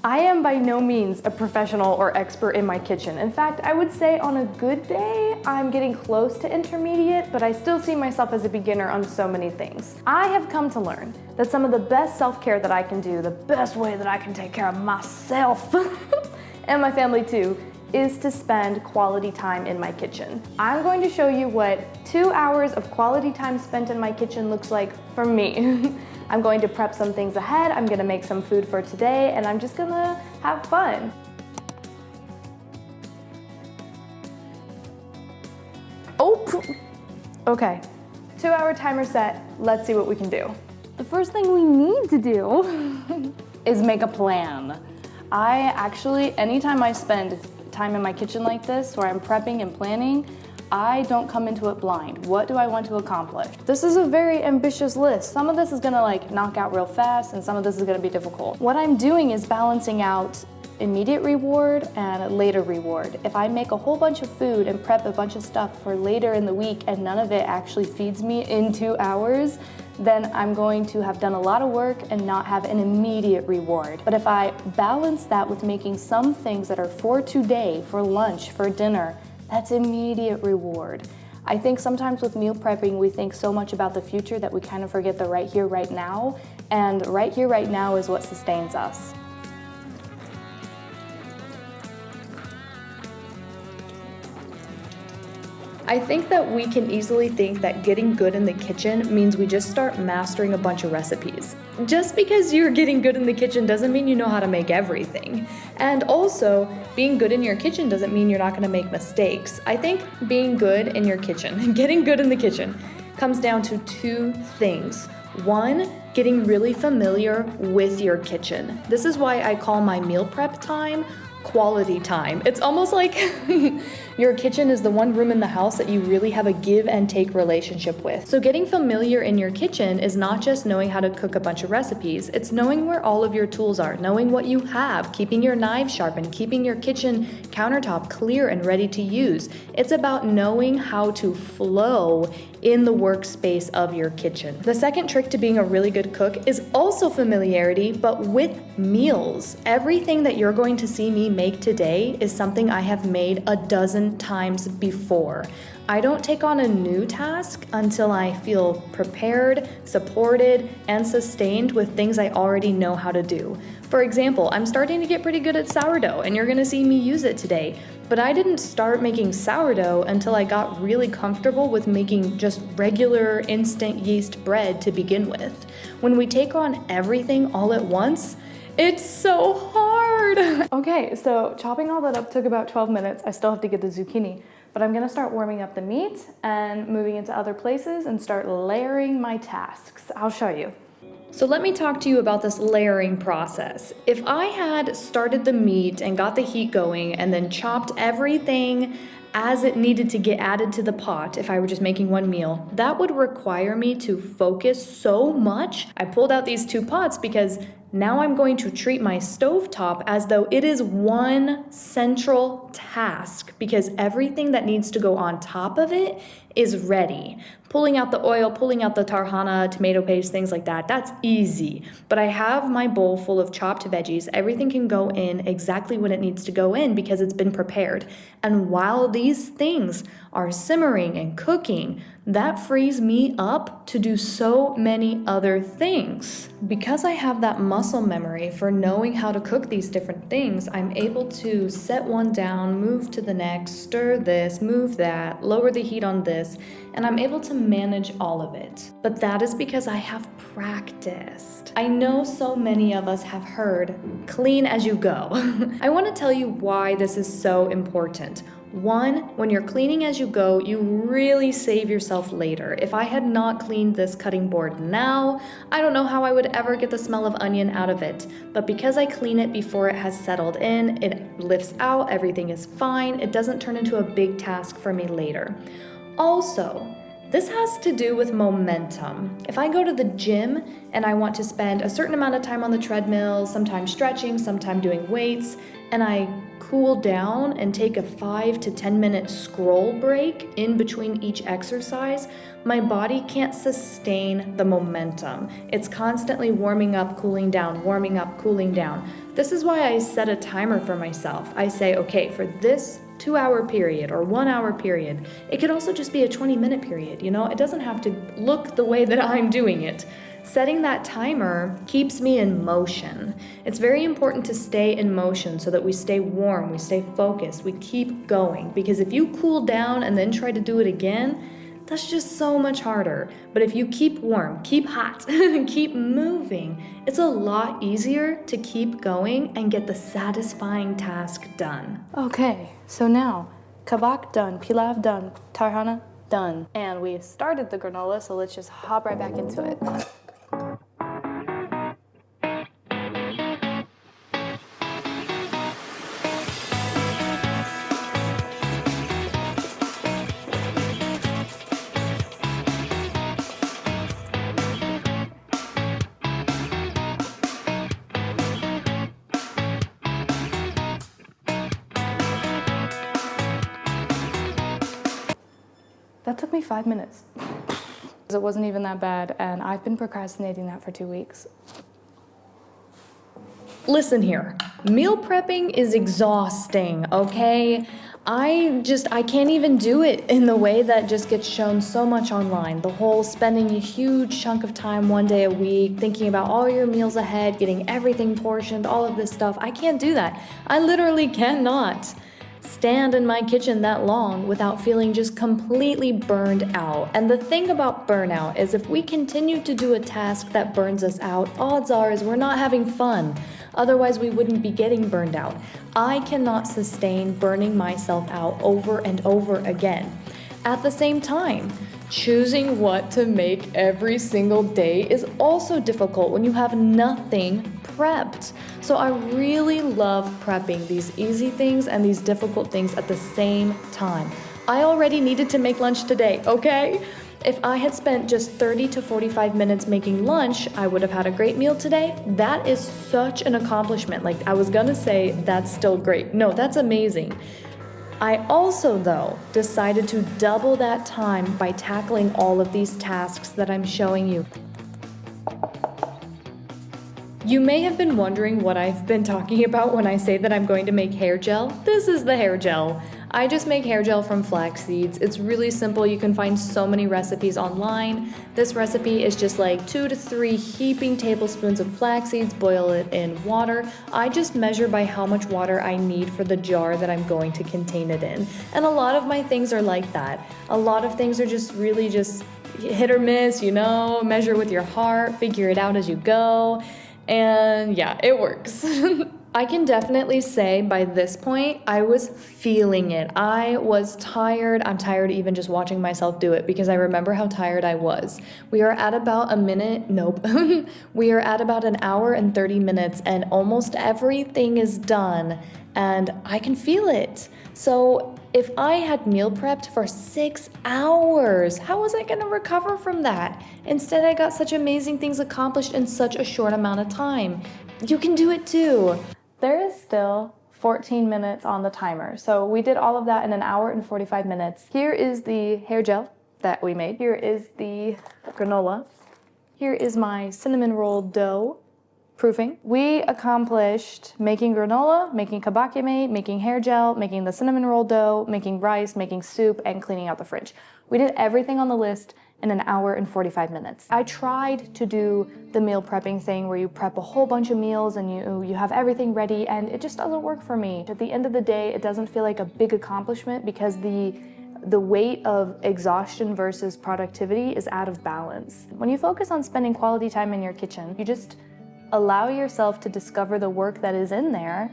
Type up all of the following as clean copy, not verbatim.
I am by no means a professional or expert in my kitchen. In fact, I would say on a good day, I'm getting close to intermediate, but I still see myself as a beginner on so many things. I have come to learn that some of the best self-care that I can do, the best way that I can take care of myself and my family too, is to spend quality time in my kitchen. I'm going to show you what 2 hours of quality time spent in my kitchen looks like for me. I'm going to prep some things ahead, I'm gonna make some food for today, and I'm just gonna have fun. Okay, 2 hour timer set, let's see what we can do. The first thing we need to do is make a plan. Anytime I spend time in my kitchen like this, where I'm prepping and planning, I don't come into it blind. What do I want to accomplish? This is a very ambitious list. Some of this is gonna knock out real fast, and some of this is gonna be difficult. What I'm doing is balancing out immediate reward and later reward. If I make a whole bunch of food and prep a bunch of stuff for later in the week and none of it actually feeds me in 2 hours, then I'm going to have done a lot of work and not have an immediate reward. But if I balance that with making some things that are for today, for lunch, for dinner, that's immediate reward. I think sometimes with meal prepping, we think so much about the future that we kind of forget the right here, right now. And right here, right now is what sustains us. I think that we can easily think that getting good in the kitchen means we just start mastering a bunch of recipes. Just because you're getting good in the kitchen doesn't mean you know how to make everything. And also, being good in your kitchen doesn't mean you're not gonna make mistakes. I think being good in your kitchen, getting good in the kitchen, comes down to 2 things. 1, getting really familiar with your kitchen. This is why I call my meal prep time quality time. It's almost like your kitchen is the one room in the house that you really have a give and take relationship with. So getting familiar in your kitchen is not just knowing how to cook a bunch of recipes, it's knowing where all of your tools are, knowing what you have, keeping your knives sharpened, keeping your kitchen countertop clear and ready to use. It's about knowing how to flow in the workspace of your kitchen. The second trick to being a really good cook is also familiarity, but with meals. Everything that you're going to see me make today is something I have made a dozen times before. I don't take on a new task until I feel prepared, supported, and sustained with things I already know how to do. For example, I'm starting to get pretty good at sourdough, and you're gonna see me use it today. But I didn't start making sourdough until I got really comfortable with making just regular instant yeast bread to begin with. When we take on everything all at once, it's so hard. Okay, so chopping all that up took about 12 minutes. I still have to get the zucchini, but I'm gonna start warming up the meat and moving into other places and start layering my tasks. I'll show you. So let me talk to you about this layering process. If I had started the meat and got the heat going and then chopped everything as it needed to get added to the pot, if I were just making one meal, that would require me to focus so much. I pulled out these 2 pots because now I'm going to treat my stovetop as though it is one central task because everything that needs to go on top of it is ready. Pulling out the oil, pulling out the tarhana, tomato paste, things like that, that's easy. But I have my bowl full of chopped veggies. Everything can go in exactly when it needs to go in because it's been prepared. And while these things are simmering and cooking, that frees me up to do so many other things. Because I have that muscle memory for knowing how to cook these different things, I'm able to set one down, move to the next, stir this, move that, lower the heat on this, and I'm able to manage all of it. But that is because I have practiced. I know so many of us have heard, clean as you go. I want to tell you why this is so important. 1, when you're cleaning as you go, you really save yourself later. If I had not cleaned this cutting board now, I don't know how I would ever get the smell of onion out of it. But because I clean it before it has settled in, it lifts out, everything is fine, it doesn't turn into a big task for me later. Also, this has to do with momentum. If I go to the gym and I want to spend a certain amount of time on the treadmill, sometimes stretching, sometimes doing weights, and I cool down and take a 5 to 10 minute scroll break in between each exercise, my body can't sustain the momentum. It's constantly warming up, cooling down, warming up, cooling down. This is why I set a timer for myself. I say, okay, for this 2-hour period or 1-hour period, it could also just be a 20-minute period, It doesn't have to look the way that I'm doing it. Setting that timer keeps me in motion. It's very important to stay in motion so that we stay warm, we stay focused, we keep going. Because if you cool down and then try to do it again, that's just so much harder. But if you keep warm, keep hot, keep moving, it's a lot easier to keep going and get the satisfying task done. Okay, so now, kabak done, pilav done, tarhana done. And we started the granola, so let's just hop right back into it. That took me 5 minutes. It wasn't even that bad, and I've been procrastinating that for 2 weeks. Listen here, meal prepping is exhausting, okay? I can't even do it in the way that just gets shown so much online. The whole spending a huge chunk of time one day a week, thinking about all your meals ahead, getting everything portioned, all of this stuff. I can't do that. I literally cannot stand in my kitchen that long without feeling just completely burned out. And the thing about burnout is if we continue to do a task that burns us out, odds are is we're not having fun. Otherwise, we wouldn't be getting burned out. I cannot sustain burning myself out over and over again. At the same time, choosing what to make every single day is also difficult when you have nothing prepped. So I really love prepping these easy things and these difficult things at the same time. I already needed to make lunch today, okay? If I had spent just 30 to 45 minutes making lunch, I would have had a great meal today. That is such an accomplishment. Like, I was gonna say that's still great. No, that's amazing. I also, though, decided to double that time by tackling all of these tasks that I'm showing you. You may have been wondering what I've been talking about when I say that I'm going to make hair gel. This is the hair gel. I just make hair gel from flax seeds. It's really simple. You can find so many recipes online. This recipe is just like 2 to 3 heaping tablespoons of flax seeds, boil it in water. I just measure by how much water I need for the jar that I'm going to contain it in. And a lot of my things are like that. A lot of things are just really just hit or miss, measure with your heart, figure it out as you go. And yeah, it works. I can definitely say by this point, I was feeling it. I was tired. I'm tired even just watching myself do it because I remember how tired I was. We are at about we are at about an hour and 30 minutes and almost everything is done and I can feel it. So if I had meal prepped for 6 hours, how was I going to recover from that? Instead, I got such amazing things accomplished in such a short amount of time. You can do it too. There is still 14 minutes on the timer. So we did all of that in an hour and 45 minutes. Here is the hair gel that we made. Here is the granola. Here is my cinnamon roll dough proofing. We accomplished making granola, making kabakime, making hair gel, making the cinnamon roll dough, making rice, making soup, and cleaning out the fridge. We did everything on the list in an hour and 45 minutes. I tried to do the meal prepping thing where you prep a whole bunch of meals and you have everything ready, and it just doesn't work for me. At the end of the day, it doesn't feel like a big accomplishment because the weight of exhaustion versus productivity is out of balance. When you focus on spending quality time in your kitchen, you just allow yourself to discover the work that is in there.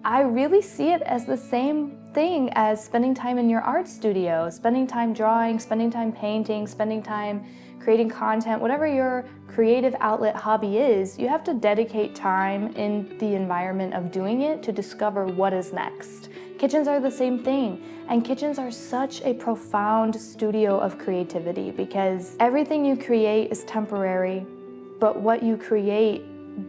I really see it as the same thing as spending time in your art studio, spending time drawing, spending time painting, spending time creating content, whatever your creative outlet hobby is, you have to dedicate time in the environment of doing it to discover what is next. Kitchens are the same thing, and kitchens are such a profound studio of creativity because everything you create is temporary, but what you create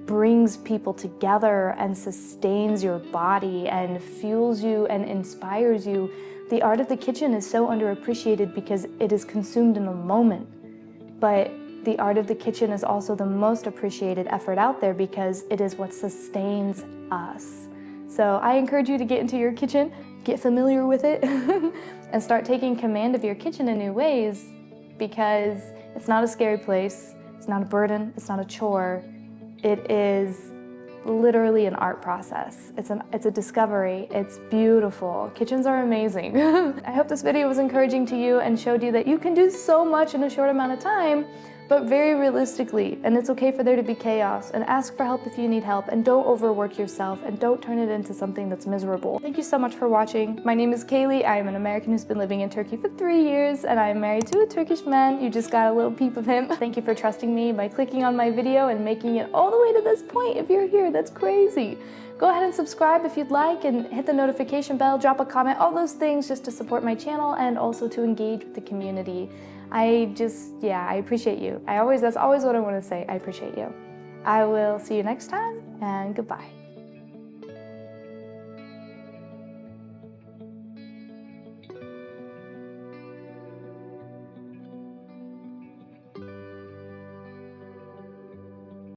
brings people together and sustains your body and fuels you and inspires you. The art of the kitchen is so underappreciated because it is consumed in the moment. But the art of the kitchen is also the most appreciated effort out there because it is what sustains us. So I encourage you to get into your kitchen, get familiar with it, and start taking command of your kitchen in new ways, because it's not a scary place, it's not a burden, it's not a chore. It is literally an art process. It's a discovery. It's beautiful. Kitchens are amazing. I hope this video was encouraging to you and showed you that you can do so much in a short amount of time, but very realistically, and it's okay for there to be chaos, and ask for help if you need help, and don't overwork yourself, and don't turn it into something that's miserable. Thank you so much for watching. My name is Kaylee. I am an American who's been living in Turkey for 3 years, and I am married to a Turkish man. You just got a little peep of him. Thank you for trusting me by clicking on my video and making it all the way to this point. If you're here, that's crazy. Go ahead and subscribe if you'd like, and hit the notification bell, drop a comment, all those things just to support my channel and also to engage with the community. I appreciate you. That's always what I want to say. I appreciate you. I will see you next time, and goodbye.